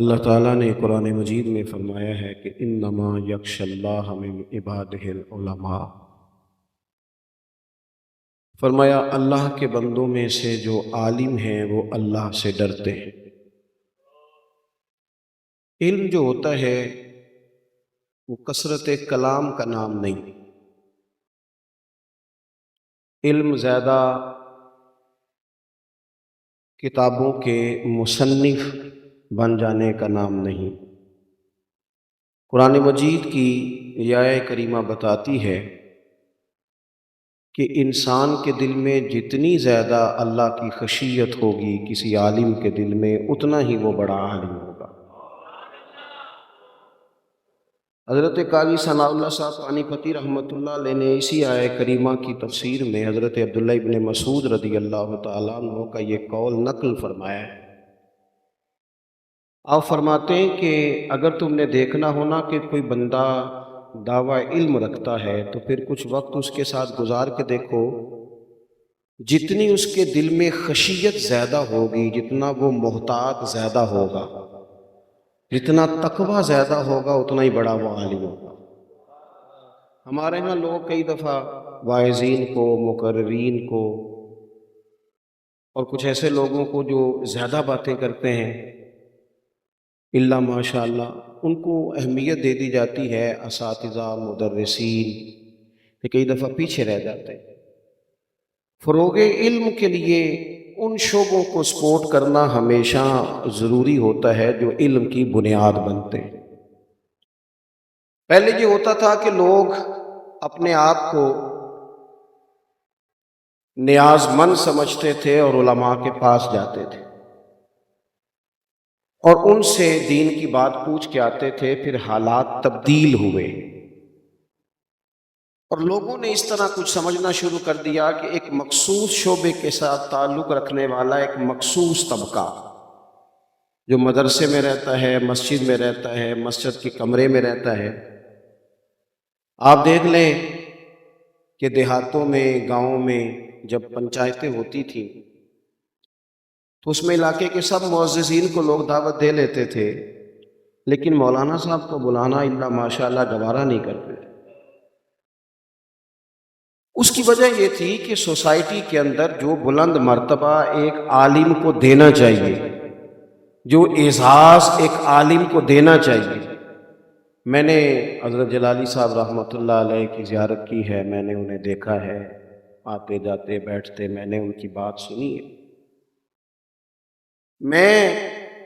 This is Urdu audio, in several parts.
اللہ تعالیٰ نے قرآن مجید میں فرمایا ہے کہ انما یخش اللہ من عبادہ العلماء۔ فرمایا اللہ کے بندوں میں سے جو عالم ہیں وہ اللہ سے ڈرتے ہیں۔ علم جو ہوتا ہے وہ کثرت کلام کا نام نہیں، علم زیادہ کتابوں کے مصنف بن جانے کا نام نہیں۔ قرآن مجید کی یہ آیہ کریمہ بتاتی ہے کہ انسان کے دل میں جتنی زیادہ اللہ کی خشیت ہوگی کسی عالم کے دل میں، اتنا ہی وہ بڑا عالم ہوگا۔ حضرت قاضی ثناء اللہ صاحب پانی پتی رحمۃ اللہ علیہ نے اسی آیہ کریمہ کی تفسیر میں حضرت عبداللہ ابن مسعود رضی اللہ تعالیٰ عنہ کا یہ قول نقل فرمایا ہے۔ آپ فرماتے ہیں کہ اگر تم نے دیکھنا ہونا کہ کوئی بندہ دعویٰ علم رکھتا ہے تو پھر کچھ وقت اس کے ساتھ گزار کے دیکھو، جتنی اس کے دل میں خشیت زیادہ ہوگی، جتنا وہ محتاط زیادہ ہوگا، جتنا تقوی زیادہ ہوگا، اتنا ہی بڑا وہ عالم ہوگا۔ ہمارے ہاں لوگ کئی دفعہ واعظین کو، مقررین کو اور کچھ ایسے لوگوں کو جو زیادہ باتیں کرتے ہیں، اللہ ماشاء اللہ ان کو اہمیت دے دی جاتی ہے، اساتذہ، مدرسین، کہ کئی دفعہ پیچھے رہ جاتے ہیں۔ فروغ علم کے لیے ان شعبوں کو سپورٹ کرنا ہمیشہ ضروری ہوتا ہے جو علم کی بنیاد بنتے ہیں۔ پہلے یہ ہوتا تھا کہ لوگ اپنے آپ کو نیاز مند سمجھتے تھے اور علماء کے پاس جاتے تھے اور ان سے دین کی بات پوچھ کے آتے تھے، پھر حالات تبدیل ہوئے اور لوگوں نے اس طرح کچھ سمجھنا شروع کر دیا کہ ایک مخصوص شعبے کے ساتھ تعلق رکھنے والا ایک مخصوص طبقہ جو مدرسے میں رہتا ہے، مسجد میں رہتا ہے، مسجد کے کمرے میں رہتا ہے۔ آپ دیکھ لیں کہ دیہاتوں میں، گاؤں میں جب پنچایتیں ہوتی تھیں تو اس میں علاقے کے سب معززین کو لوگ دعوت دے لیتے تھے، لیکن مولانا صاحب کو بلانا اللہ ماشاءاللہ گوارا نہیں کرتے تھے۔ اس کی وجہ یہ تھی کہ سوسائٹی کے اندر جو بلند مرتبہ ایک عالم کو دینا چاہیے، جو اعزاز ایک عالم کو دینا چاہیے۔ میں نے حضرت جلالی صاحب رحمۃ اللہ علیہ کی زیارت کی ہے، میں نے انہیں دیکھا ہے، آتے جاتے بیٹھتے، میں نے ان کی بات سنی ہے۔ میں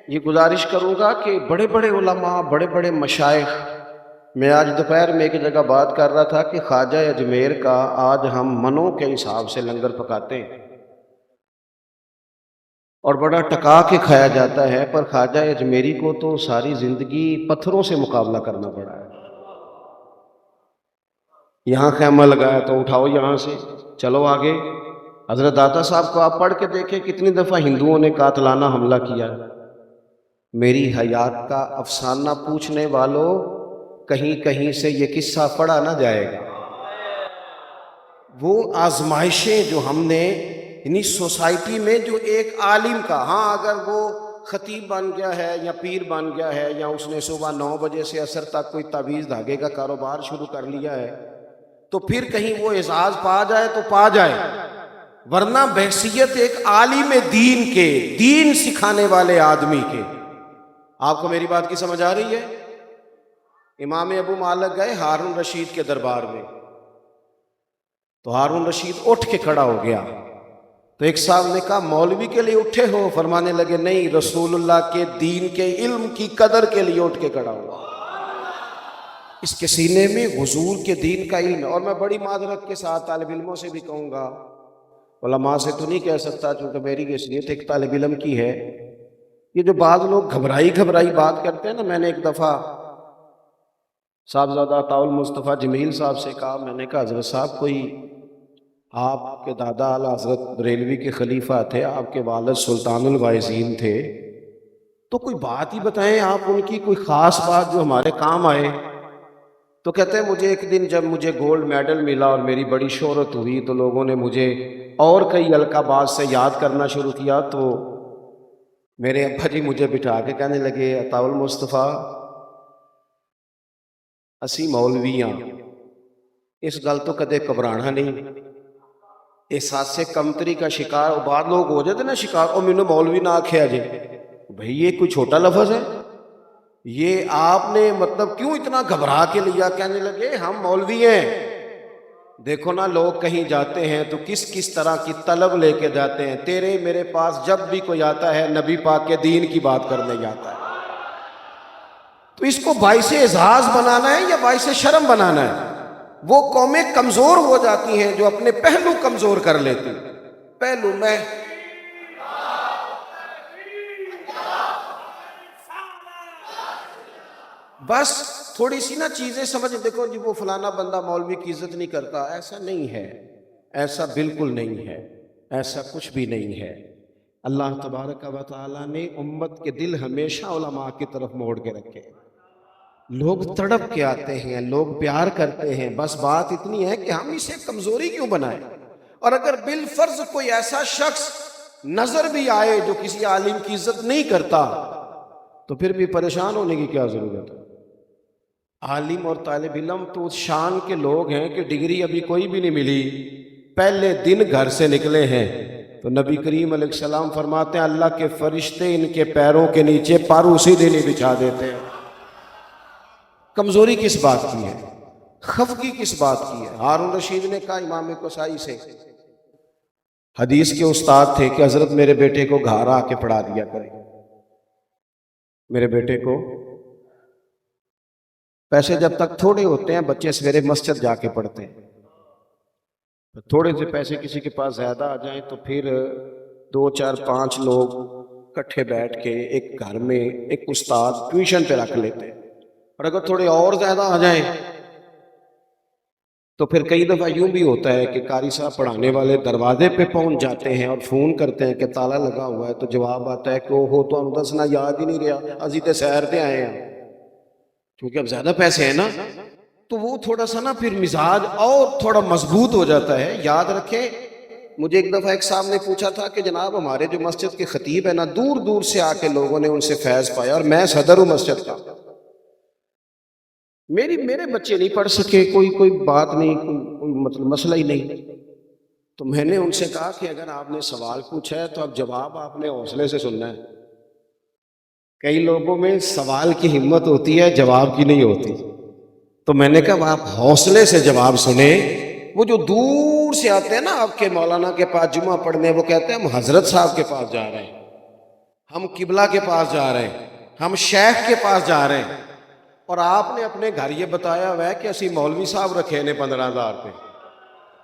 یہ گزارش کروں گا کہ بڑے بڑے علماء، بڑے بڑے مشائخ، میں آج دوپہر میں ایک جگہ بات کر رہا تھا کہ خواجہ اجمیر کا آج ہم منوں کے حساب سے لنگر پکاتے ہیں اور بڑا ٹکا کے کھایا جاتا ہے، پر خواجہ اجمیری کو تو ساری زندگی پتھروں سے مقابلہ کرنا پڑا ہے۔ یہاں خیمہ لگایا تو اٹھاؤ یہاں سے، چلو آگے۔ حضرت داتا صاحب کو آپ پڑھ کے دیکھیں کتنی دفعہ ہندوؤں نے قاتلانہ حملہ کیا۔ میری حیات کا افسانہ پوچھنے والوں، کہیں کہیں سے یہ قصہ پڑھا نہ جائے گا۔ وہ آزمائشیں جو ہم نے یعنی سوسائٹی میں جو ایک عالم کا، ہاں اگر وہ خطیب بن گیا ہے یا پیر بن گیا ہے یا اس نے صبح 9 بجے سے عصر تک کوئی تعویذ دھاگے کا کاروبار شروع کر لیا ہے تو پھر کہیں وہ اعزاز پا جائے تو پا جائے، ورنہ بحیثیت ایک عالم دین کے، دین سکھانے والے آدمی کے۔ آپ کو میری بات کی سمجھ آ رہی ہے؟ امام ابو مالک گئے ہارون رشید کے دربار میں تو ہارون رشید اٹھ کے کھڑا ہو گیا تو ایک صاحب نے کہا مولوی کے لیے اٹھے ہو؟ فرمانے لگے نہیں، رسول اللہ کے دین کے علم کی قدر کے لیے اٹھ کے کھڑا ہوا۔ اس کے سینے میں حضور کے دین کا علم ہے۔ اور میں بڑی معذرت کے ساتھ طالب علموں سے بھی کہوں گا، علماء سے تو نہیں کہہ سکتا چونکہ میری حیثیت ایک طالب علم کی ہے، یہ جو بعض لوگ گھبرائی بات کرتے ہیں نا، میں نے ایک دفعہ صاحبزادہ عطاء المصطفیٰ جمیل صاحب سے کہا، میں نے کہا حضرت صاحب کوئی آپ کے دادا اعلیٰ حضرت بریلوی کے خلیفہ تھے، آپ کے والد سلطان الواعظین تھے، تو کوئی بات ہی بتائیں آپ ان کی، کوئی خاص بات جو ہمارے کام آئے۔ تو کہتے ہیں مجھے ایک دن جب مجھے گولڈ میڈل ملا اور میری بڑی شہرت ہوئی تو لوگوں نے مجھے اور کئی القابات سے یاد کرنا شروع کیا، تو میرے ابا جی مجھے بٹھا کے کہنے لگے عطاء المصطفیٰ اسی مولوی ہاں اس گل تو کدے گھبرانا نہیں، احساس کمتری کا شکار بعض لوگ ہو جاتے نا شکار، اور مینوں مولوی نہ آکھیا جے، بھئی یہ کوئی چھوٹا لفظ ہے؟ یہ آپ نے مطلب کیوں اتنا گھبرا کے لیا؟ کہنے لگے ہم مولوی ہیں، دیکھو نا لوگ کہیں جاتے ہیں تو کس کس طرح کی طلب لے کے جاتے ہیں، تیرے میرے پاس جب بھی کوئی آتا ہے نبی پاک کے دین کی بات کرنے جاتا ہے، تو اس کو باعث اعزاز بنانا ہے یا باعث شرم بنانا ہے؟ وہ قومیں کمزور ہو جاتی ہیں جو اپنے پہلو کمزور کر لیتی ہیں۔ پہلو میں بس تھوڑی سی نا چیزیں سمجھ، دیکھو جی وہ فلانا بندہ مولوی کی عزت نہیں کرتا، ایسا نہیں ہے، ایسا بالکل نہیں ہے، ایسا کچھ بھی نہیں ہے۔ اللہ تبارک و تعالیٰ نے امت کے دل ہمیشہ علماء کی طرف موڑ کے رکھے، لوگ تڑپ کے آتے ہیں، لوگ پیار کرتے ہیں، بس بات اتنی ہے کہ ہم اسے کمزوری کیوں بنائیں؟ اور اگر بالفرض کوئی ایسا شخص نظر بھی آئے جو کسی عالم کی عزت نہیں کرتا تو پھر بھی پریشان ہونے کی کیا ضرورت ہے؟ عالم اور طالب علم تو اس شان کے لوگ ہیں کہ ڈگری ابھی کوئی بھی نہیں ملی، پہلے دن گھر سے نکلے ہیں، تو نبی کریم علیہ السلام فرماتے ہیں اللہ کے فرشتے ان کے پیروں کے نیچے پر اسی دن ہی بچھا دیتے ہیں۔ کمزوری کس بات کی ہے؟ خفگی کس بات کی ہے؟ ہارون رشید نے کہا امام کسائی سے، حدیث کے استاد تھے، کہ حضرت میرے بیٹے کو گھر آ کے پڑھا دیا کریں، میرے بیٹے کو پیسے جب تک تھوڑے ہوتے ہیں بچے سویرے مسجد جا کے پڑھتے ہیں، تھوڑے سے پیسے کسی کے پاس زیادہ آ جائیں تو پھر 2 4 5 لوگ اکٹھے بیٹھ کے ایک گھر میں ایک استاد ٹیوشن پہ رکھ لیتے ہیں، اور اگر تھوڑے اور زیادہ آ جائیں تو پھر کئی دفعہ یوں بھی ہوتا ہے کہ قاری صاحب پڑھانے والے دروازے پہ پہنچ جاتے ہیں اور فون کرتے ہیں کہ تالا لگا ہوا ہے، تو جواب آتا ہے کہ وہ تو ہم دسنا یاد ہی نہیں رہا، ازی تے سیر تے آئے ہیں، کیونکہ اب زیادہ پیسے ہیں نا، تو وہ تھوڑا سا نا پھر مزاج اور تھوڑا مضبوط ہو جاتا ہے۔ یاد رکھیں، مجھے ایک دفعہ ایک صاحب نے پوچھا تھا کہ جناب ہمارے جو مسجد کے خطیب ہیں نا، دور دور سے آ کے لوگوں نے ان سے فیض پایا، اور میں صدر ہوں مسجد کا، میرے بچے نہیں پڑھ سکے، کوئی بات نہیں، کوئی مطلب مسئلہ ہی نہیں، تو میں نے ان سے کہا کہ اگر آپ نے سوال پوچھا ہے تو اب جواب آپ نے حوصلے سے سننا ہے۔ کئی لوگوں میں سوال کی ہمت ہوتی ہے، جواب کی نہیں ہوتی، تو میں نے کہا آپ حوصلے سے جواب سنیں۔ وہ جو دور سے آتے ہیں نا آپ کے مولانا کے پاس جمعہ پڑھنے، وہ کہتے ہیں ہم حضرت صاحب کے پاس جا رہے ہیں، ہم قبلہ کے پاس جا رہے ہیں، ہم شیخ کے پاس جا رہے ہیں، اور آپ نے اپنے گھر یہ بتایا ہوا ہے کہ اسی مولوی صاحب رکھے نے 15,000 پہ۔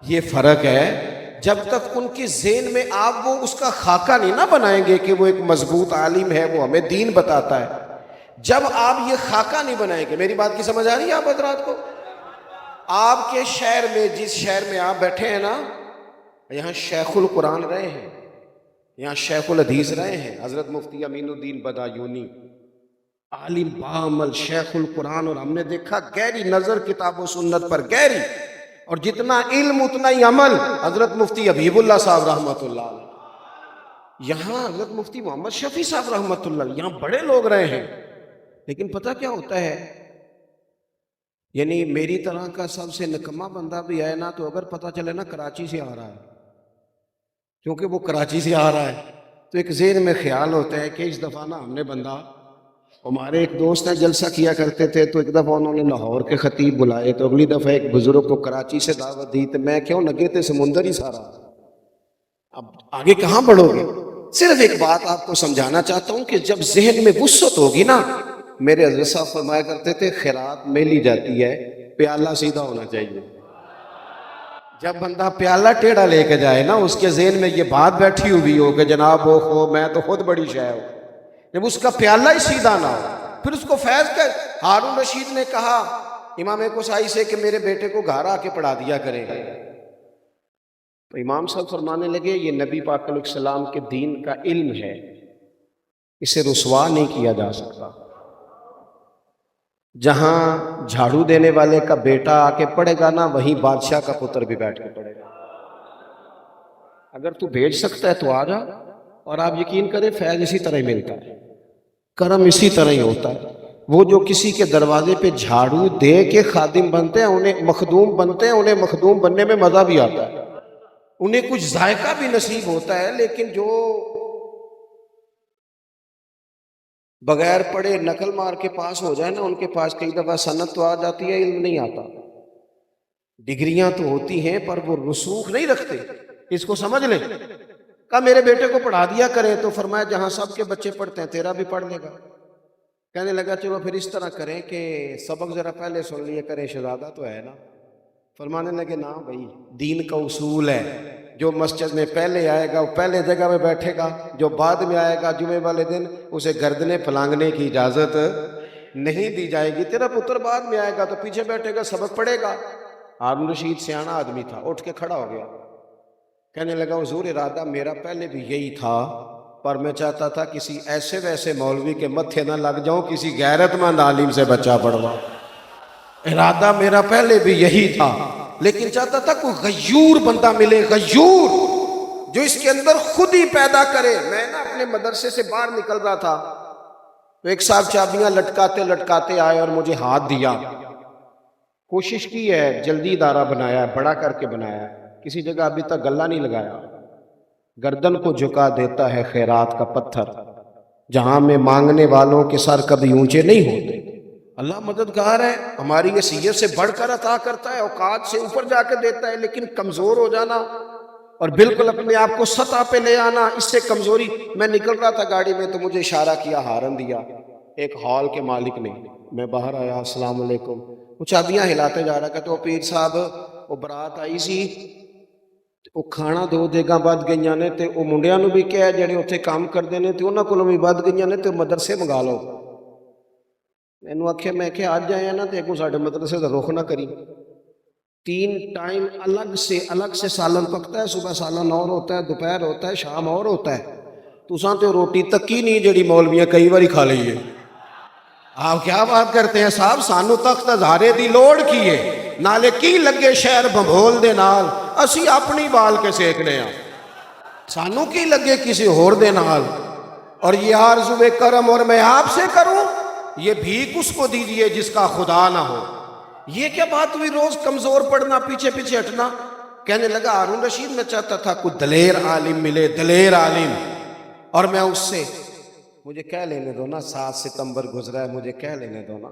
یہ فرق ہے، جب تک ان کے ذہن میں آپ وہ اس کا خاکہ نہیں نہ بنائیں گے کہ وہ ایک مضبوط عالم ہے، وہ ہمیں دین بتاتا ہے، جب آپ یہ خاکہ نہیں بنائیں گے، میری بات کی سمجھ آ رہی ہے آپ حضرات کو؟ آپ کے شہر میں، جس شہر میں آپ بیٹھے ہیں نا، یہاں شیخ القرآن رہے ہیں، یہاں شیخ الحدیث رہے ہیں، حضرت مفتی امین الدین بدایونی، عالم بعمل شیخ القرآن، اور ہم نے دیکھا گہری نظر کتاب و سنت پر، گہری، اور جتنا علم اتنا ہی عمل، حضرت مفتی حبیب اللہ صاحب رحمۃ اللہ علیہ، یہاں حضرت مفتی محمد شفیع صاحب رحمۃ اللہ علیہ، یہاں بڑے لوگ رہے ہیں، لیکن پتہ کیا ہوتا ہے، یعنی میری طرح کا سب سے نکما بندہ بھی آئے نا، تو اگر پتہ چلے نا کراچی سے آ رہا ہے، کیونکہ وہ کراچی سے آ رہا ہے، تو ایک ذہن میں خیال ہوتا ہے کہ اس دفعہ نا ہم نے بندہ، ہمارے ایک دوست ہیں جلسہ کیا کرتے تھے، تو ایک دفعہ انہوں نے لاہور کے خطیب بلائے، تو اگلی دفعہ ایک بزرگ کو کراچی سے دعوت دی، تو میں کیوں لگے تھے سمندر ہی سارا، اب آگے کہاں بڑھو گے؟ صرف ایک بات آپ کو سمجھانا چاہتا ہوں کہ جب ذہن میں وسعت ہوگی نا، میرے حضرت صاحب فرمایا کرتے تھے خیرات میں لی جاتی ہے، پیالہ سیدھا ہونا چاہیے۔ جب بندہ پیالہ ٹیڑھا لے کے جائے نا، اس کے ذہن میں یہ بات بیٹھی ہوئی ہو کہ جناب وہ خو میں تو خود بڑی شے ہوں، جب اس کا پیالہ ہی سیدھا نہ ہو، پھر اس کو فیض کر۔ ہارون رشید نے کہا امام کسائی سے کہ میرے بیٹے کو گھر آ کے پڑھا دیا کرے، تو امام صاحب فرمانے لگے یہ نبی پاک علیہ السلام کے دین کا علم ہے، اسے رسوا نہیں کیا جا سکتا۔ جہاں جھاڑو دینے والے کا بیٹا آ کے پڑھے گا نا، وہیں بادشاہ کا پتر بھی بیٹھ کے پڑھے گا۔ اگر تو بھیج سکتا ہے تو آ جا، اور آپ یقین کریں فیض اسی طرح ہی ملتا ہے، کرم اسی طرح ہی ہوتا ہے۔ وہ جو کسی کے دروازے پہ جھاڑو دے کے خادم بنتے ہیں، انہیں مخدوم بنتے ہیں، انہیں مخدوم بننے میں مزہ بھی آتا ہے، انہیں کچھ ذائقہ بھی نصیب ہوتا ہے، لیکن جو بغیر پڑھے نقل مار کے پاس ہو جائے نا، ان کے پاس کئی دفعہ سند تو آ جاتی ہے، علم نہیں آتا، ڈگریاں تو ہوتی ہیں پر وہ رسوخ نہیں رکھتے۔ اس کو سمجھ لیں۔ کہا میرے بیٹے کو پڑھا دیا کریں، تو فرمایا جہاں سب کے بچے پڑھتے ہیں تیرا بھی پڑھ لے گا۔ کہنے لگا چلو پھر اس طرح کریں کہ سبق ذرا پہلے سن لیے کریں، شہزادہ تو ہے نا۔ فرمانے لگے نا بھائی، دین کا اصول ہے، جو مسجد میں پہلے آئے گا وہ پہلے جگہ میں بیٹھے گا، جو بعد میں آئے گا جمعے والے دن اسے گردنیں پھلانگنے کی اجازت نہیں دی جائے گی۔ تیرا پتر بعد میں آئے گا تو پیچھے بیٹھے گا، سبق پڑھے گا۔ ہارون رشید سیاںا آدمی تھا، اٹھ کے کھڑا ہو گیا، کہنے لگا حضور ارادہ میرا پہلے بھی یہی تھا، پر میں چاہتا تھا کسی ایسے ویسے مولوی کے متھے نہ لگ جاؤں، کسی غیرت مند عالم سے بچہ پڑھواؤں۔ ارادہ میرا پہلے بھی یہی تھا، لیکن چاہتا تھا کوئی غیور بندہ ملے، غیور جو اس کے اندر خود ہی پیدا کرے۔ میں نا اپنے مدرسے سے باہر نکل رہا تھا تو ایک صاحب چابیاں لٹکاتے لٹکاتے آئے اور مجھے ہاتھ دیا۔ کوشش کی ہے، جلدی ادارہ بنایا ہے، بڑا کر کے بنایا ہے، کسی جگہ ابھی تک گلہ نہیں لگایا۔ گردن کو جھکا دیتا ہے خیرات کا پتھر، جہاں میں مانگنے والوں کے سر کبھی اونچے نہیں ہوتے۔ اللہ مددگار ہے، ہماری حیثیت سے بڑھ کر عطا کرتا ہے، اوقات سے اوپر جا کے دیتا ہے، لیکن کمزور ہو جانا اور بالکل اپنے آپ کو سطح پہ لے آنا، اس سے کمزوری۔ میں نکل رہا تھا گاڑی میں تو مجھے اشارہ کیا، ہارن دیا ایک ہال کے مالک نے۔ میں باہر آیا، السلام علیکم، وہ چابیاں ہلاتے جا رہا، کہتے وہ پیر صاحب وہ برات آئی سی، وہ کھانا دو دیگاں بد گئیاں نے، تے وہ منڈیاں نو بھی کہے جڑے اتھے کام کردے نے تے انہاں کولوں بھی بد گئیاں نے، تے مدرسے منگا لو۔ میں آکھیا میں کہ آج آیا نا تے اگوں ساڈے مدرسے دا رخ نہ کری۔ 3 ٹائم الگ سے سالن پکتا ہے، صبح سالن اور ہوتا ہے، دوپہر ہوتا ہے، شام اور ہوتا ہے۔ تساں تے روٹی تکی نہیں جڑی مولویاں کئی باری کھا لئیے۔ آپ کیا بات کرتے ہیں صاحب، سانو تخت ہزارے دی لوڑ کی ہے، نالے کی لگے شہر بمبھول دے نال، اسی اپنی بال کے سیکنے ہیں، سانو کی لگے کسی ہور دے نال۔ اور یہ آرزو کرم اور میں آپ سے کروں، یہ بھیک اس کو دیجئے جس کا خدا نہ ہو۔ یہ کیا بات ہوئی، روز کمزور پڑنا، پیچھے پیچھے ہٹنا۔ کہنے لگا ہارون رشید میں چاہتا تھا کوئی دلیر عالم ملے، دلیر عالم، اور میں اس سے، مجھے کہہ لینے دو نا، 7 ستمبر گزرا ہے، مجھے کہہ لینے دو نا۔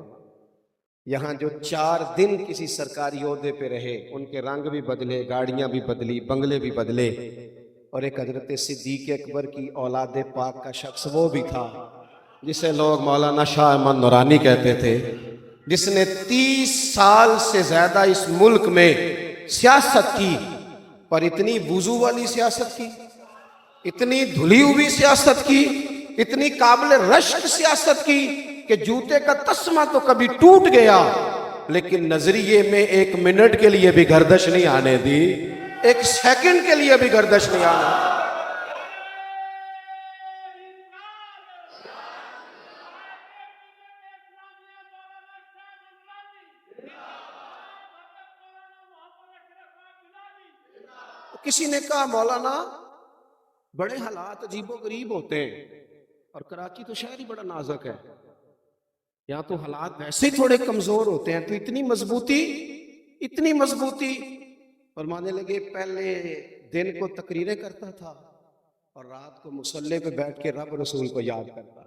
یہاں جو 4 دن کسی سرکاری عہدے پہ رہے، ان کے رنگ بھی بدلے، گاڑیاں بھی بدلی، بنگلے بھی بدلے، اور ایک حضرت صدیق اکبر کی اولاد پاک کا شخص وہ بھی تھا جسے لوگ مولانا شاہ احمد نورانی کہتے تھے، جس نے 30 سال سے زیادہ اس ملک میں سیاست کی، پر اتنی وضو والی سیاست کی، اتنی دھلی ہوئی سیاست کی، اتنی قابل رشک سیاست کی کہ جوتے کا تسمہ تو کبھی ٹوٹ گیا، لیکن نظریے میں 1 منٹ کے لیے بھی گردش نہیں آنے دی، 1 سیکنڈ کے لیے بھی گردش نہیں آنے۔ کسی نے کہا مولانا بڑے حالات عجیب و غریب ہوتے ہیں، اور کراچی تو شہر ہی بڑا نازک ہے، یہاں تو حالات ویسے ہی تھوڑے کمزور ہوتے ہیں، تو اتنی مضبوطی۔ فرمانے لگے پہلے دن کو تقریریں کرتا تھا اور رات کو مصلی پہ بیٹھ کے رب رسول کو یاد کرتا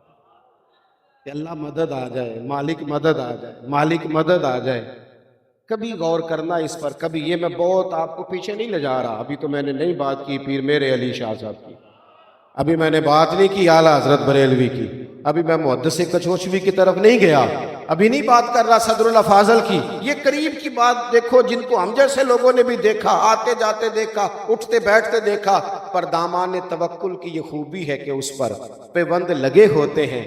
کہ اللہ مدد آ جائے، مالک مدد آ جائے، مالک مدد آ جائے۔ کبھی غور کرنا اس پر، کبھی یہ میں بہت آپ کو پیچھے نہیں لے جا رہا، ابھی تو میں نے نہیں بات کی پیر میرے علی شاہ صاحب کی، ابھی میں نے بات نہیں کی اعلیٰ حضرت بریلوی کی، ابھی میں محدث کچھوچوی کی طرف نہیں گیا، ابھی نہیں بات کر رہا صدر اللہ فاضل کی۔ یہ قریب کی بات دیکھو، جن کو ہم جیسے لوگوں نے بھی دیکھا، آتے جاتے دیکھا، اٹھتے بیٹھتے دیکھا، پر دامان توکل کی یہ خوبی ہے کہ اس پر پیوند لگے ہوتے ہیں،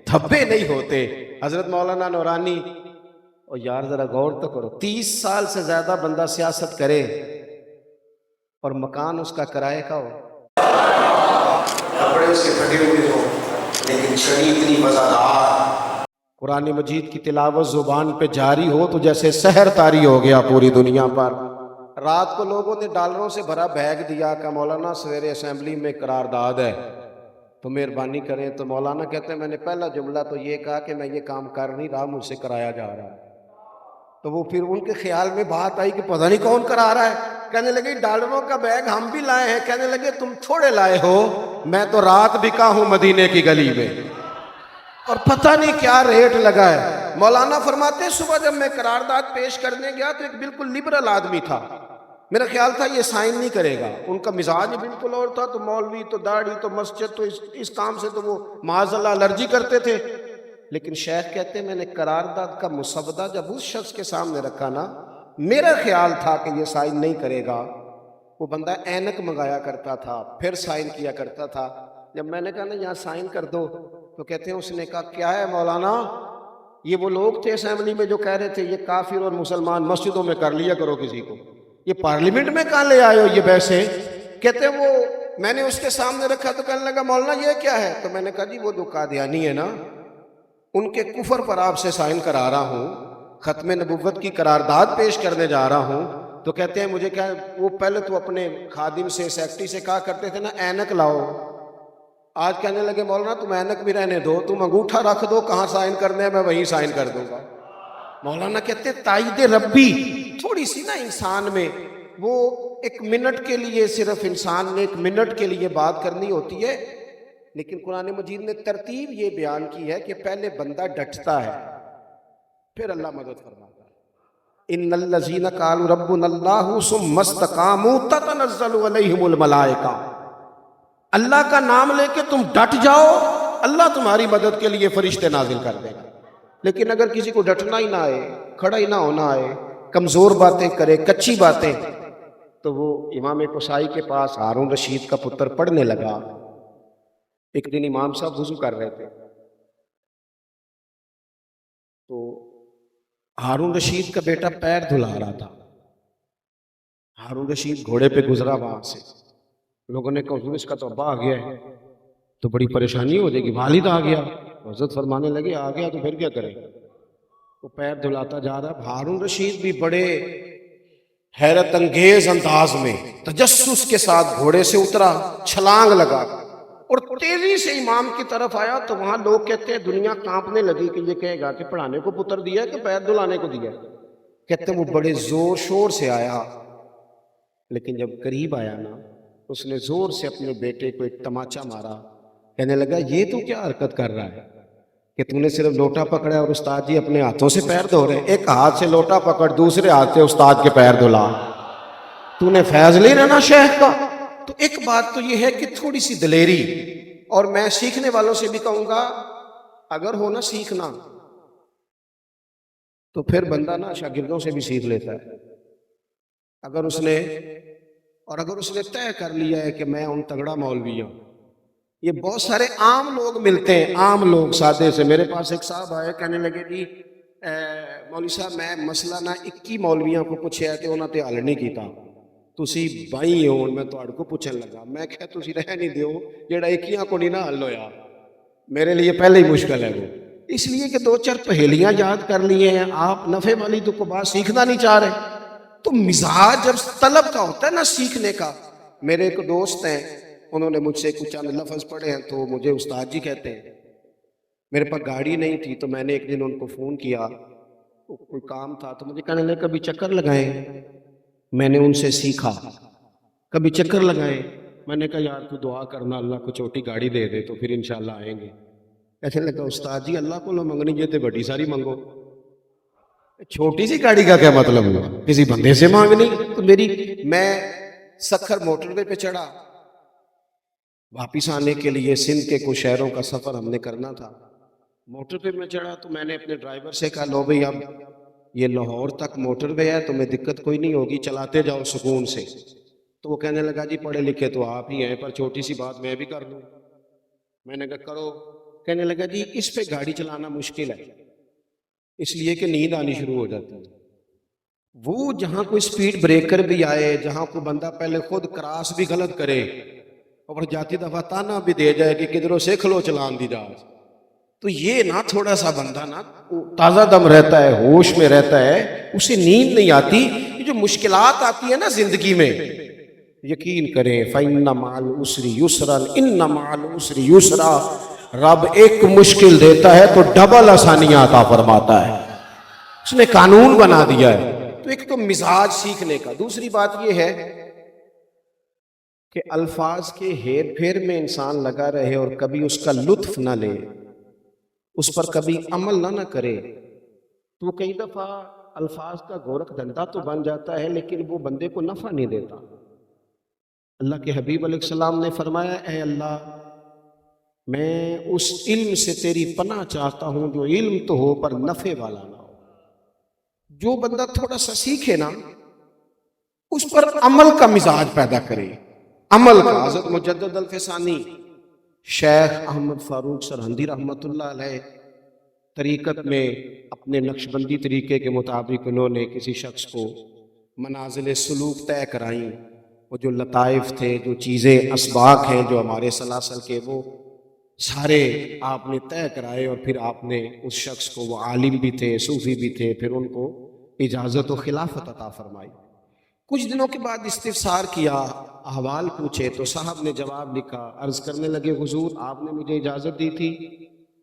دھبے نہیں ہوتے۔ حضرت مولانا نورانی، اور یار ذرا غور تو کرو، 30 سال سے زیادہ بندہ سیاست کرے اور مکان اس کا کرائے کا ہو، کپڑے سے پھٹے ہوئے ہو، لیکن چھڑی اتنی مزیدار، قرآن مجید کی تلاوت زبان پہ جاری ہو تو جیسے سحر طاری ہو گیا پوری دنیا پر۔ رات کو لوگوں نے ڈالروں سے بھرا بیگ دیا کہ مولانا سویرے اسمبلی میں قرارداد ہے، تو مہربانی کریں. تو مولانا کہتے ہیں میں نے پہلا جملہ تو یہ کہا کہ میں یہ کام کر نہیں رہا، مجھ سے کرایا جا رہا ہے. تو وہ پھر ان کے خیال میں بات آئی کہ پتہ نہیں کون کرا رہا ہے. کہنے لگے ڈالروں کا بیگ ہم بھی لائے ہیں. کہنے لگے تم تھوڑے لائے ہو، میں تو رات بکا ہوں مدینے کی گلی میں، اور پتہ نہیں کیا ریٹ لگا ہے. مولانا فرماتے ہیں صبح جب میں قرارداد پیش کرنے گیا تو ایک بالکل لبرل آدمی تھا، میرا خیال تھا یہ سائن نہیں کرے گا. ان کا مزاج بالکل اور تھا، تو مولوی تو داڑھی تو مسجد تو اس کام سے تو وہ معاذ اللہ الرجی کرتے تھے. لیکن شیخ کہتے ہیں میں نے قرارداد کا مسودہ جب اس شخص کے سامنے رکھا نا، میرا خیال تھا کہ یہ سائن نہیں کرے گا. وہ بندہ اینک منگایا کرتا تھا، پھر سائن کیا کرتا تھا. جب میں نے کہا نا یہاں سائن کر دو، تو کہتے ہیں اس نے کہا کیا ہے مولانا، یہ وہ لوگ تھے اسمبلی میں جو کہہ رہے تھے یہ کافر اور مسلمان مسجدوں میں کر لیا کرو کسی کو، یہ پارلیمنٹ میں کہاں لے آئے ہو یہ بحثیں. کہتے ہیں وہ میں نے اس کے سامنے رکھا تو کہنے لگا مولانا یہ کیا ہے. تو میں نے کہا جی وہ جو قادیانی ہے نا، ان کے کفر پر آپ سے سائن کرا رہا ہوں، ختم نبوت کی قرارداد پیش کرنے جا رہا ہوں. تو کہتے ہیں مجھے کیا، وہ پہلے تو اپنے خادم سے سیکرٹری سے کہا کرتے تھے نا اینک لاؤ، آج کہنے لگے مولانا تم اینک بھی رہنے دو، تم انگوٹھا رکھ دو، کہاں سائن کرنے ہیں میں وہیں سائن کر دوں گا. مولانا کہتے ہیں تائید ربی تھوڑی سی نا انسان میں، وہ ایک منٹ کے لیے، صرف انسان نے ایک منٹ کے لیے بات کرنی ہوتی ہے. لیکن قرآن مجید نے ترتیب یہ بیان کی ہے کہ پہلے بندہ ڈٹتا ہے پھر اللہ مدد فرماتا ہے. ان الذین قالوا ربنا اللہ ثم استقاموا تتنزل علیہم الملائکہ. اللہ کا نام لے کے تم ڈٹ جاؤ، اللہ تمہاری مدد کے لیے فرشتے نازل کر دے گا. لیکن اگر کسی کو ڈٹنا ہی نہ آئے، کھڑا ہی نہ ہونا آئے، کمزور باتیں کرے، کچی باتیں، تو وہ امام قصائی کے پاس ہارون رشید کا پتر پڑھنے لگا. ایک دن امام صاحب وضو کر رہے تھے، تو ہارون رشید کا بیٹا پیر دھلا رہا تھا. ہارون رشید گھوڑے پہ گزرا وہاں سے، لوگوں نے کہا حضور اس کا تو ابا آ گیا ہے، تو بڑی پریشانی ہو جائے گی، والد آ گیا. حضرت فرمانے لگے آ گیا تو پھر کیا کرے. وہ پیر دھلاتا جا رہا. ہارون رشید بھی بڑے حیرت انگیز انداز میں تجسس کے ساتھ گھوڑے سے اترا، چھلانگ لگا اور تیزی سے امام کی طرف آیا. تو وہاں لوگ کہتے ہیں دنیا کانپنے لگی کہ یہ کہے گا کہ پڑھانے کو پتر دیا کہ پیر دھلانے کو دیا. کہتے ہیں وہ بڑے زور شور سے آیا، لیکن جب قریب آیا نا، اس نے زور سے اپنے بیٹے کو ایک تماچا مارا. کہنے لگا یہ تو کیا حرکت کر رہا ہے کہ تو نے صرف لوٹا پکڑا اور استاد جی اپنے ہاتھوں سے پیر دھو رہے. ایک ہاتھ سے لوٹا پکڑ، دوسرے ہاتھ سے استاد کے پیر دھلا. تو نے فیض لے رہنا شیخ کا. تو ایک بات تو یہ ہے کہ تھوڑی سی دلیری، اور میں سیکھنے والوں سے بھی کہوں گا اگر ہو نا سیکھنا تو پھر بندہ نا شاگردوں سے بھی سیکھ لیتا ہے. اگر اس نے طے کر لیا ہے کہ میں ان تگڑا مولوی ہوں. یہ بہت سارے عام لوگ ملتے ہیں، عام لوگ سادے سے. میرے پاس ایک صاحب آئے، کہنے لگے جی مولوی صاحب میں مسئلہ نہ 21 مولویاں کو پوچھیا تے انہاں تے حل نہیں کیتا، تسی بائی ہو، میں تہاڈے کو پوچھن لگا. میں کہا تسی رہ نہیں دیو، جیڑا 21 کو نہیں نہ حل ہویا، میرے لیے پہلے ہی مشکل ہے وہ. اس لیے کہ 2-4 پہیلیاں یاد کر لیے ہیں آپ، نفع والی تو کو بات سیکھنا نہیں چاہ رہے. تو مزاج جب طلب کا ہوتا ہے نا سیکھنے کا. میرے ایک دوست ہیں، انہوں نے مجھ سے کچھ چند لفظ پڑھے ہیں تو مجھے استاد جی کہتے ہیں. میرے پاس گاڑی نہیں تھی تو میں نے ایک دن ان کو فون کیا، کوئی کام تھا تو مجھے کہنے لگے کبھی چکر لگائیں. میں نے ان سے سیکھا، کبھی چکر لگائیں. میں نے کہا یار تو دعا کرنا اللہ کو چھوٹی گاڑی دے دے تو پھر انشاءاللہ آئیں گے. ایسے لگا استاد جی اللہ کو منگنی جے تے بڑی ساری منگو، چھوٹی سی گاڑی کا کیا مطلب ہوا، کسی بندے سے مانگنی. تو میں سکھر موٹر وے پہ چڑھا، واپس آنے کے لیے سندھ کے کچھ شہروں کا سفر ہم نے کرنا تھا. موٹر پہ میں چڑھا تو میں نے اپنے ڈرائیور سے کہا لو بھئی اب یہ لاہور تک موٹر وے ہے، تمہیں دقت کوئی نہیں ہوگی، چلاتے جاؤ سکون سے. تو وہ کہنے لگا جی پڑھے لکھے تو آپ ہی ہیں پر چھوٹی سی بات میں بھی کر دوں. میں نے کہا کرو. کہنے لگا جی اس پہ گاڑی چلانا مشکل ہے اس لیے کہ نیند آنی شروع ہو جاتی ہے. وہ جہاں کوئی سپیڈ بریکر بھی آئے، جہاں کوئی بندہ پہلے خود کراس بھی غلط کرے اور جاتی دفعہ تانا بھی دے جائے کہ کدھروں سے کھلو چلان دی جاز، تو یہ نا تھوڑا سا بندہ نا تازہ دم رہتا ہے، ہوش میں رہتا ہے، اسے نیند نہیں آتی. یہ جو مشکلات آتی ہے نا زندگی میں، یقین کریں فَإِنَّ مَعَ الْعُسْرِ يُسْرًا إِنَّ مَعَ الْعُسْرِ يُسْرًا، رب ایک مشکل دیتا ہے تو ڈبل آسانیاں عطا فرماتا ہے، اس نے قانون بنا دیا ہے۔ تو ایک تو مزاج سیکھنے کا، دوسری بات یہ ہے کہ الفاظ کے ہیر پھیر میں انسان لگا رہے اور کبھی اس کا لطف نہ لے، اس پر کبھی عمل نہ کرے، تو کئی دفعہ الفاظ کا گورکھ دھندا تو بن جاتا ہے لیکن وہ بندے کو نفع نہیں دیتا۔ اللہ کے حبیب علیہ السلام نے فرمایا اے اللہ میں اس علم سے تیری پناہ چاہتا ہوں جو علم تو ہو پر نفع والا نہ ہو۔ جو بندہ تھوڑا سا سیکھے نا اس پر عمل کا مزاج پیدا کرے، عمل کا۔ حضرت مجدد الفسانی شیخ احمد فاروق سرہندی رحمۃ اللہ علیہ طریقت میں اپنے نقشبندی طریقے کے مطابق انہوں نے کسی شخص کو منازل سلوک طے کرائیں، وہ جو لطائف تھے، جو چیزیں اسباق ہیں جو ہمارے سلاسل کے، وہ سارے آپ نے طے کرائے، اور پھر آپ نے اس شخص کو، وہ عالم بھی تھے صوفی بھی تھے، پھر ان کو اجازت و خلافت عطا فرمائی۔ کچھ دنوں کے بعد استفسار کیا، احوال پوچھے تو صاحب نے جواب لکھا، عرض کرنے لگے حضور آپ نے مجھے اجازت دی تھی،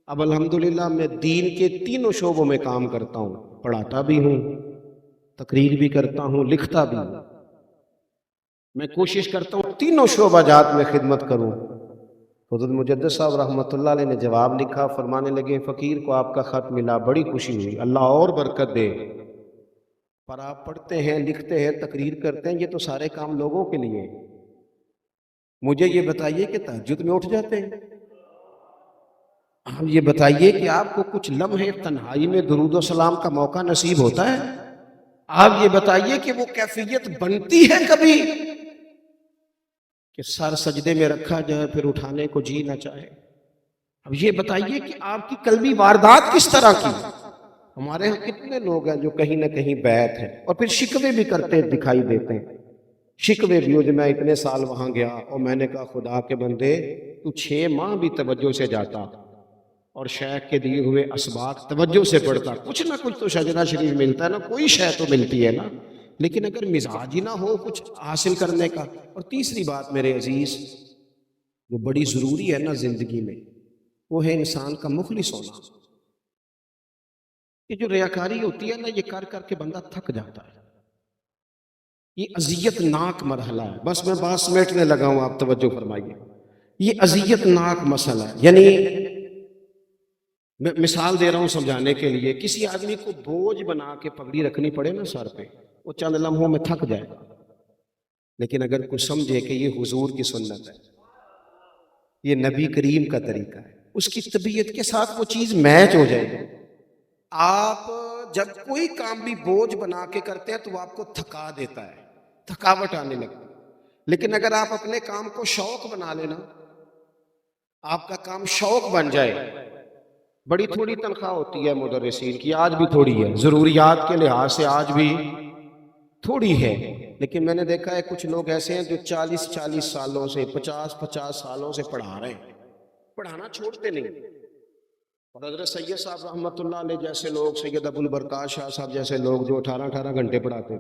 اب الحمدللہ میں دین کے تینوں شعبوں میں کام کرتا ہوں، پڑھاتا بھی ہوں، تقریر بھی کرتا ہوں، لکھتا بھی ہوں، میں کوشش کرتا ہوں تینوں شعبہ جات میں خدمت کروں۔ حضرت مجدد صاحب رحمۃ اللہ علیہ نے جواب لکھا، فرمانے لگے فقیر کو آپ کا خط ملا، بڑی خوشی ہوئی، اللہ اور برکت دے، پر آپ پڑھتے ہیں، لکھتے ہیں، تقریر کرتے ہیں، یہ تو سارے کام لوگوں کے لیے، مجھے یہ بتائیے کہ تہجد میں اٹھ جاتے ہیں؟ آپ یہ بتائیے کہ آپ کو کچھ لمحے تنہائی میں درود و سلام کا موقع نصیب ہوتا ہے؟ آپ یہ بتائیے کہ وہ کیفیت بنتی ہے کبھی کہ سر سجدے میں رکھا جائے پھر اٹھانے کو جی نہ چاہے؟ اب یہ بتائیے کہ آپ کی قلبی واردات کس طرح کی؟ ہمارے ہاں کتنے لوگ ہیں جو کہیں نہ کہیں بیت ہیں اور پھر شکوے بھی کرتے دکھائی دیتے ہیں، شکوے بھی ہو جو میں اتنے سال وہاں گیا اور میں نے کہا خدا کے بندے تو 6 ماہ بھی توجہ سے جاتا اور شیخ کے دیے ہوئے اسباق توجہ سے پڑھتا، کچھ نہ کچھ تو شجرہ شریف ملتا ہے نا، کوئی شے تو ملتی ہے نا، لیکن اگر مزاج ہی نہ ہو کچھ حاصل کرنے کا۔ اور تیسری بات میرے عزیز وہ بڑی ضروری ہے نا زندگی میں، وہ ہے انسان کا مخلص ہونا۔ یہ جو ریاکاری ہوتی ہے نا، یہ کر کر کے بندہ تھک جاتا ہے، یہ اذیت ناک مرحلہ ہے۔ بس میں بات سمیٹنے لگا ہوں، آپ توجہ فرمائیے، یہ اذیت ناک مسئلہ ہے۔ یعنی میں مثال دے رہا ہوں سمجھانے کے لیے، کسی آدمی کو بوجھ بنا کے پگڑی رکھنی پڑے نا سر پہ، وہ چند لمحوں میں تھک جائے گا، لیکن اگر کوئی سمجھے کہ یہ حضور کی سنت ہے، یہ نبی کریم کا طریقہ ہے، اس کی طبیعت کے ساتھ وہ چیز میچ ہو جائے گی۔ آپ جب کوئی کام بھی بوجھ بنا کے کرتے ہیں تو وہ آپ کو تھکا دیتا ہے، تھکاوٹ آنے لگتی ہے، لیکن اگر آپ اپنے کام کو شوق بنا لینا، آپ کا کام شوق بن جائے، بڑی تھوڑی تنخواہ ہوتی ہے مدرسین کی، آج بھی تھوڑی ہے، ضروریات کے لحاظ سے آج بھی تھوڑی ہے، لیکن میں نے دیکھا ہے کچھ لوگ ایسے ہیں جو 40 سالوں سے 50 سالوں سے پڑھا رہے ہیں، پڑھانا چھوڑتے نہیں۔ اور حضرت سید صاحب رحمۃ اللہ علیہ جیسے لوگ، سید ابو البرکات شاہ صاحب جیسے لوگ جو 18 گھنٹے پڑھاتے،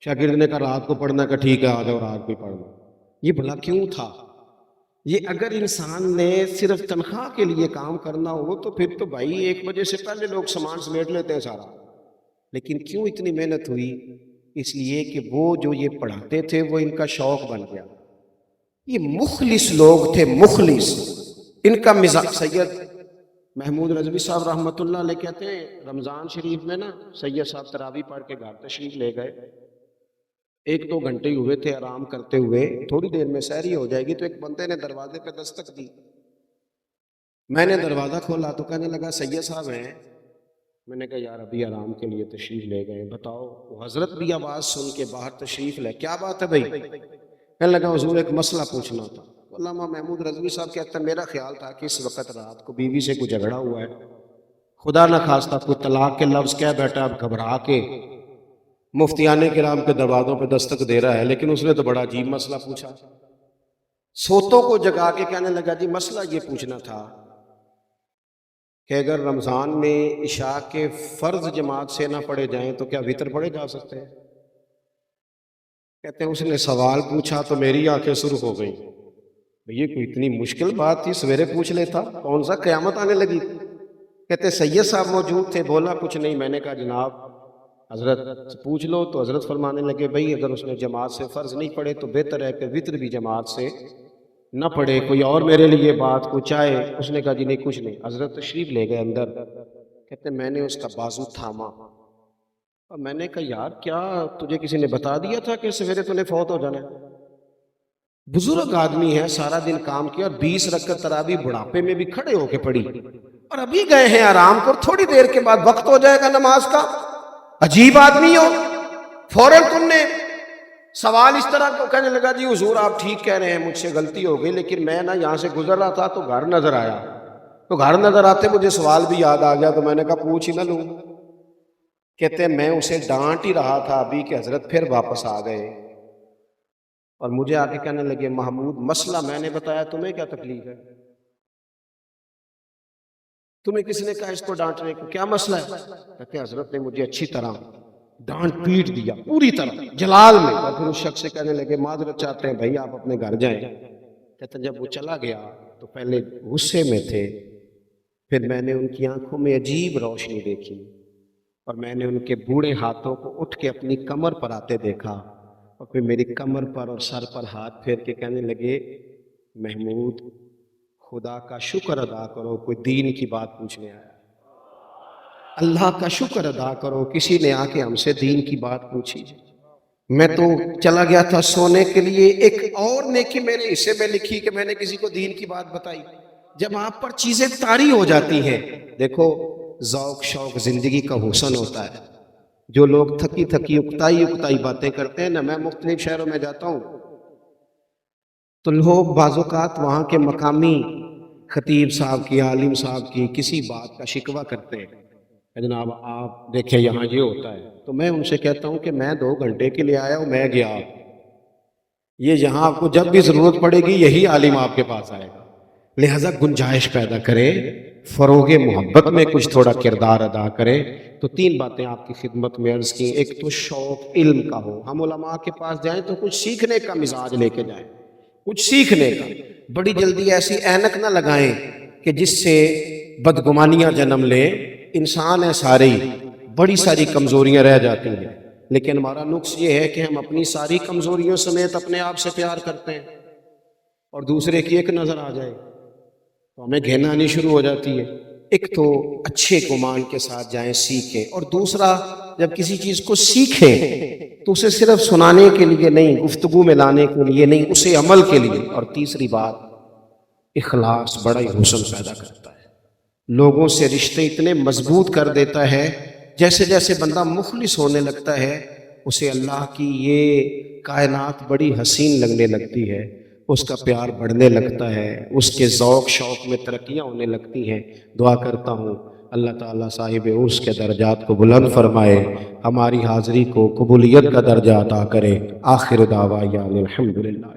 شاگرد نے کہا رات کو پڑھنا، کا ٹھیک ہے آ جاؤ رات کو پڑھنا۔ یہ بھلا کیوں تھا؟ یہ اگر انسان نے صرف تنخواہ کے لیے کام کرنا ہو تو پھر تو بھائی 1 بجے سے پہلے لوگ سامان سمیٹ لیتے ہیں سارا، لیکن کیوں اتنی محنت ہوئی؟ اس لیے کہ وہ جو یہ پڑھاتے تھے وہ ان کا شوق بن گیا، یہ مخلص لوگ تھے، مخلص۔ ان کا مزاج، سید محمود رضوی صاحب رحمۃ اللہ علیہ کہتے ہیں رمضان شریف میں نا سید صاحب تراویح پڑھ کے گھر تشریف لے گئے، 1-2 گھنٹے ہی ہوئے تھے آرام کرتے ہوئے، تھوڑی دیر میں سحری ہو جائے گی، تو ایک بندے نے دروازے پہ دستک دی، میں نے دروازہ کھولا تو کہنے لگا سید صاحب ہیں؟ میں نے کہا یار ابھی آرام کے لیے تشریف لے گئے، بتاؤ۔ وہ حضرت بھی آواز سن کے باہر تشریف لے، کیا بات ہے بھائی؟ کہنے لگا حضور ایک مسئلہ پوچھنا تھا۔ علامہ محمود رضوی صاحب کہتا ہے میرا خیال تھا کہ اس وقت رات کو بیوی سے کوئی جھگڑا ہوا ہے، خدا نہ خواستہ کوئی طلاق کے لفظ کہہ بیٹھا، اب گھبرا کے مفتیان کرام کے دروازوں پہ دستک دے رہا ہے، لیکن اس نے تو بڑا عجیب مسئلہ پوچھا، سوتوں کو جگا کے کہنے لگا جی مسئلہ یہ پوچھنا تھا کہ اگر رمضان میں عشاء کے فرض جماعت سے نہ پڑھے جائیں تو کیا وتر پڑھے جا سکتے ہیں؟ کہتے ہیں اس نے سوال پوچھا تو میری آنکھیں سرخ ہو گئیں. یہ کوئی اتنی مشکل بات تھی، سویرے پوچھ لیتا، کون سا قیامت آنے لگی. کہتے سید صاحب موجود تھے، بولا کچھ نہیں. میں نے کہا جناب حضرت سے پوچھ لو. تو حضرت فرمانے لگے بھائی اگر اس نے جماعت سے فرض نہیں پڑھے تو بہتر ہے کہ وطر بھی جماعت سے نہ پڑھے، کوئی اور میرے لیے بات کو چاہے. اس نے کہا جی نہیں کچھ نہیں. حضرت تشریف لے گئے اندر. کہتے میں نے اس کا بازو تھاما اور میں نے کہا یار کیا تجھے کسی نے بتا دیا تھا کہ سویرے تو نے فوت ہو جانا ہے؟ بزرگ آدمی ہے، سارا دن کام کیا اور 20 رکعت تراویح بڑھاپے میں بھی کھڑے ہو کے پڑھی، اور ابھی گئے ہیں آرام کو، تھوڑی دیر کے بعد وقت ہو جائے گا نماز کا. عجیب آدمی ہو. فوراً تم نے سوال اس طرح کو کہنے لگا جی حضور آپ ٹھیک کہہ رہے ہیں، مجھ سے غلطی ہو گئی، لیکن میں نا یہاں سے گزر رہا تھا تو گھر نظر آیا، تو گھر نظر آتے مجھے سوال بھی یاد آ گیا تو میں نے کہا پوچھ ہی نہ لوں. کہتے ہیں میں اسے ڈانٹ ہی رہا تھا ابھی کہ حضرت پھر واپس آ گئے اور مجھے آ کے کہنے لگے محمود مسئلہ میں نے بتایا، تمہیں کیا تکلیف ہے؟ تمہیں کس نے کہا اس کو ڈانٹنے کو؟ کیا مسئلہ ہے؟ کہتے ہیں حضرت نے مجھے اچھی طرح ڈانٹ پیٹ دیا پوری طرح جلال میں. اور پھر اس شخص سے کہنے لگے معذرت چاہتے ہیں بھائی آپ اپنے گھر جائیں. کہتے ہیں جب وہ چلا گیا تو پہلے غصے میں تھے، پھر میں نے ان کی آنکھوں میں عجیب روشنی دیکھی اور میں نے ان کے بوڑھے ہاتھوں کو اٹھ کے اپنی کمر پر آتے دیکھا، اور پھر میری کمر پر اور سر پر ہاتھ پھیر کے کہنے لگے محمود خدا کا شکر ادا کرو کوئی دین کی بات پوچھنے آیا، اللہ کا شکر ادا کرو کسی نے آ کے ہم سے دین کی بات پوچھی. میں تو چلا گیا تھا سونے کے لیے، ایک اور نیکی میرے حصے میں لکھی کہ میں نے کسی کو دین کی بات بتائی. جب آپ پر چیزیں طاری ہو جاتی ہیں، دیکھو ذوق شوق زندگی کا حسن ہوتا ہے. جو لوگ تھکی تھکی اکتائی باتیں کرتے ہیں نا، میں مختلف شہروں میں جاتا ہوں تو لوگ بعض اوقات وہاں کے مقامی خطیب صاحب کی، عالم صاحب کی کسی بات کا شکوہ کرتے ہیں کہ جناب آپ دیکھیں یہاں یہ ہوتا ہے. تو میں ان سے کہتا ہوں کہ میں 2 گھنٹے کے لیے آیا ہوں، میں گیا، یہ یہاں آپ کو جب بھی ضرورت پڑے گی یہی عالم آپ کے پاس آئے گا. لہٰذا گنجائش پیدا کرے، فروغ محبت میں کچھ تھوڑا کردار ادا کرے. تو 3 باتیں آپ کی خدمت میں عرض کی. ایک تو شوق علم کا ہو، ہم علماء کے پاس جائیں تو کچھ سیکھنے کا مزاج لے کے جائیں، کچھ سیکھنے کا. بڑی جلدی ایسی اینک نہ لگائیں کہ جس سے بدگمانیاں جنم لیں. انسان ہے سارے ہی، بڑی ساری کمزوریاں رہ جاتی ہیں، لیکن ہمارا نقص یہ ہے کہ ہم اپنی ساری کمزوریوں سمیت اپنے آپ سے پیار کرتے ہیں اور دوسرے کی ایک نظر آ جائے تو ہمیں گھینا آنی شروع ہو جاتی ہے. ایک تو اچھے گمان کے ساتھ جائیں، سیکھیں، اور دوسرا جب کسی چیز کو سیکھیں تو اسے صرف سنانے کے لیے نہیں، گفتگو میں لانے کے لیے نہیں، اسے عمل کے لیے. اور تیسری بات اخلاص بڑا ہی حسن پیدا کرتا ہے، لوگوں سے رشتے اتنے مضبوط کر دیتا ہے. جیسے جیسے بندہ مخلص ہونے لگتا ہے اسے اللہ کی یہ کائنات بڑی حسین لگنے لگتی ہے، اس کا پیار بڑھنے لگتا ہے، اس کے ذوق شوق میں ترقیاں ہونے لگتی ہیں. دعا کرتا ہوں اللہ تعالیٰ صاحب اس کے درجات کو بلند فرمائے، ہماری حاضری کو قبولیت کا درجہ عطا کرے. آخر دعوانا الحمدللہ.